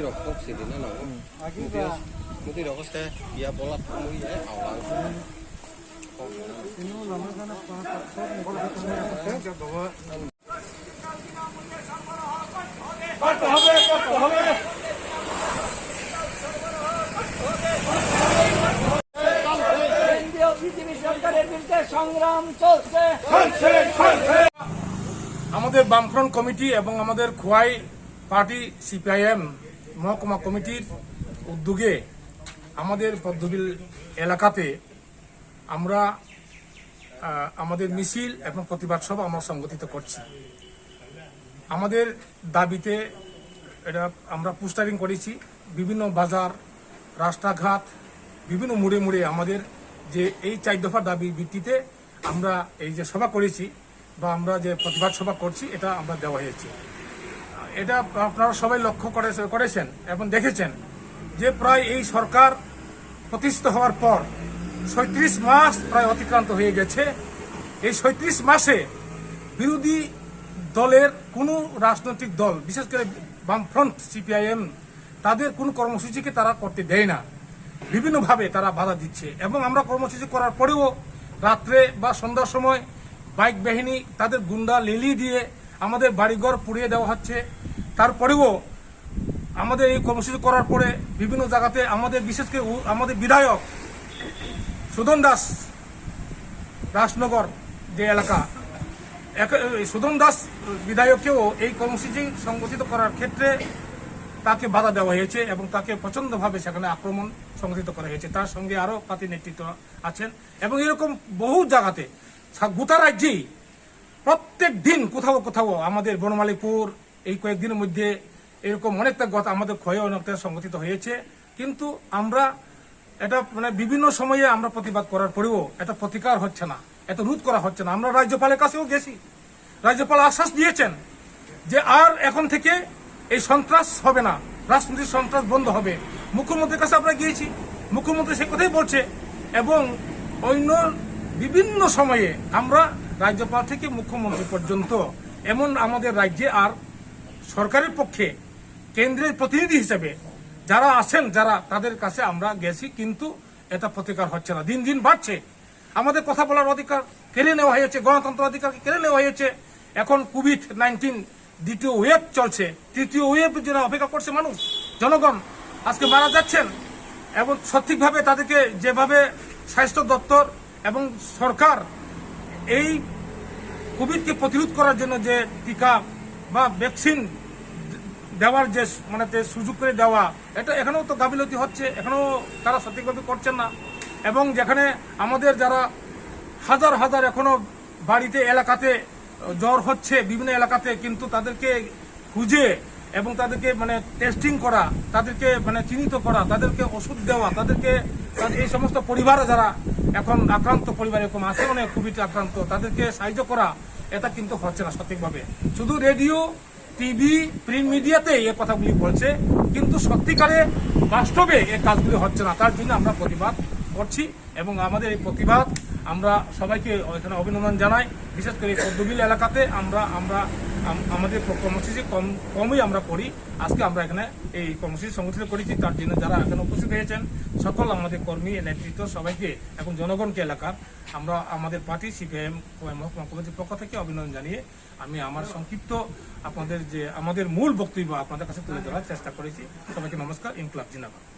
rokok sih dina nang. Mesti rokok teh dia bolat kamu ya awal. Ini lama kan আমাদের বামফ্রন্ট committee এবং আমাদের Khowai party CPIM মহকুমা কমিটির উদ্যোগে আমাদের পদ্মবিল এলাকাতে আমরা আমাদের মিছিল এবং প্রতিবাদ সভা আমরা সংগঠিত করছি। আমাদের দাবিতে এটা আমরা পোস্টারিং করেছি বিভিন্ন বাজার, রাস্তাঘাট, বিভিন্ন মোড়ে মোড়ে আমাদের যে এই 4 দফা দাবি ভিত্তিতে আমরা এই যে সভা করেছি বা আমরা যে প্রতিবাদ সভা করছি এটা আমরা দেওয়া হয়েছে। এটা আপনারা সবাই লক্ষ্য করেছেন এবং দেখেছেন যে প্রায় এই সরকার প্রতিষ্ঠিত হওয়ার পর 37 মাস প্রায় অতিক্রান্ত হয়ে গেছে। এই 37 মাসে বিরোধী দলের কোনো রাজনৈতিক দল, বিশেষ করে বামফ্রন্ট CPIM, তাদের কোনো কর্মসূচিকে তারা করতে দেয় না। বিভিন্নভাবে তারা বাধা দিচ্ছে এবং আমরা কর্মসূচি করার পরেও রাত্রে বা সন্ধ্যার সময় বাইক বাহিনী তাদের গুন্ডা লেলি দিয়ে আমাদের বাড়িঘর পুড়িয়ে দেওয়া হচ্ছে। তারপরেও আমাদের এই কর্মসূচি করার পরে বিভিন্ন জায়গাতে আমাদের বিশেষ করে আমাদের বিধায়ক সুধন দাস রাজনগর যে এলাকা, সুধন দাস বিধায়ককেও এই কর্মসূচি সংগঠিত করার ক্ষেত্রে তাকে বাধা দেওয়া হয়েছে এবং তাকে প্রচণ্ডভাবে সেখানে আক্রমণ সংগঠিত করা হয়েছে। তার সঙ্গে আরও পার্টি নেতৃত্ব আছেন এবং এরকম বহু জায়গাতে গোটা রাজ্যেই প্রত্যেক দিন কোথাও কোথাও আমাদের বনমালীপুর এই কয়েকদিনের মধ্যে এরকম অনেকটা গত আমাদের ক্ষয়ে অনেকটা সংগঠিত হয়েছে। কিন্তু আমরা এটা মানে বিভিন্ন সময়ে আমরা প্রতিবাদ করার পরেও এটা প্রতিকার হচ্ছে না, এত রোধ করা হচ্ছে না। আমরা রাজ্যপালের কাছেও গেছি, রাজ্যপাল আশ্বাস দিয়েছেন যে আর এখন থেকে এই সন্ত্রাস হবে না, রাজনৈতিক সন্ত্রাস বন্ধ হবে। মুখ্যমন্ত্রীর কাছে আমরা গিয়েছি, মুখ্যমন্ত্রী সে কথাই বলছে এবং অন্য বিভিন্ন সময়ে আমরা রাজ্যপাল থেকে মুখ্যমন্ত্রী পর্যন্ত এমন আমাদের রাজ্যে আর সরকারের পক্ষে কেন্দ্রের প্রতিনিধি হিসেবে যারা আছেন যারা তাদের কাছে আমরা গেছি, কিন্তু এটা প্রতিকার হচ্ছে না। দিন দিন বাড়ছে, আমাদের কথা বলার অধিকার কেড়ে নেওয়া হয়েছে, গণতন্ত্র অধিকারকে কেড়ে নেওয়া হয়েছে। এখন COVID-19 দ্বিতীয় ওয়েভ চলছে, তৃতীয় ওয়েভের জন্য অপেক্ষা করছে মানুষ, জনগণ আজকে মারা যাচ্ছেন এবং সঠিকভাবে তাদেরকে যেভাবে স্বাস্থ্য দপ্তর এবং সরকার এই কোভিডকে প্রতিরোধ করার জন্য যে টিকা বা ভ্যাকসিন দেওয়ার যে মানে সুযোগ করে দেওয়া, এটা এখনও তো গাফিলতি হচ্ছে, এখনও তারা সঠিকভাবে করছেন না। এবং যেখানে আমাদের যারা হাজার হাজার এখনো বাড়িতে এলাকাতে জ্বর হচ্ছে বিভিন্ন এলাকাতে, কিন্তু তাদেরকে খুঁজে এবং তাদেরকে মানে টেস্টিং করা, তাদেরকে মানে চিহ্নিত করা, তাদেরকে ওষুধ দেওয়া, তাদেরকে এই সমস্ত পরিবার যারা এখন আক্রান্ত পরিবার এরকম আছে অনেক কোভিড আক্রান্ত, তাদেরকে সাহায্য করা, এটা কিন্তু হচ্ছে না সঠিকভাবে। শুধু রেডিও, টিভি, প্রিন্ট মিডিয়াতে এই কথাগুলি বলছে, কিন্তু সত্যিকারে বাস্তবে এই কাজগুলি হচ্ছে না। তার জন্য আমরা প্রতিবাদ করছি এবং আমাদের এই প্রতিবাদ আমরা সবাইকে এখানে অভিনন্দন জানাই। বিশেষ করে পদ্মবিল এলাকাতে আমরা আমাদের কর্মসূচি কমই আমরা করি। আজকে আমরা এখানে এই কর্মসূচি সংগঠিত করেছি, তার জন্য যারা এখানে উপস্থিত হয়েছেন সকল আমাদের কর্মী নেতৃত্ব সবাইকে এবং জনগণকে এলাকার আমরা আমাদের পার্টি CPIM মহকুমা কমিটির পক্ষ থেকে অভিনন্দন জানিয়ে আমি আমার সংক্ষিপ্ত আমাদের মূল বক্তব্য আপনাদের কাছে তুলে ধরার চেষ্টা করেছি। সবাইকে নমস্কার। ইনকলাব জিন্দাবাদ।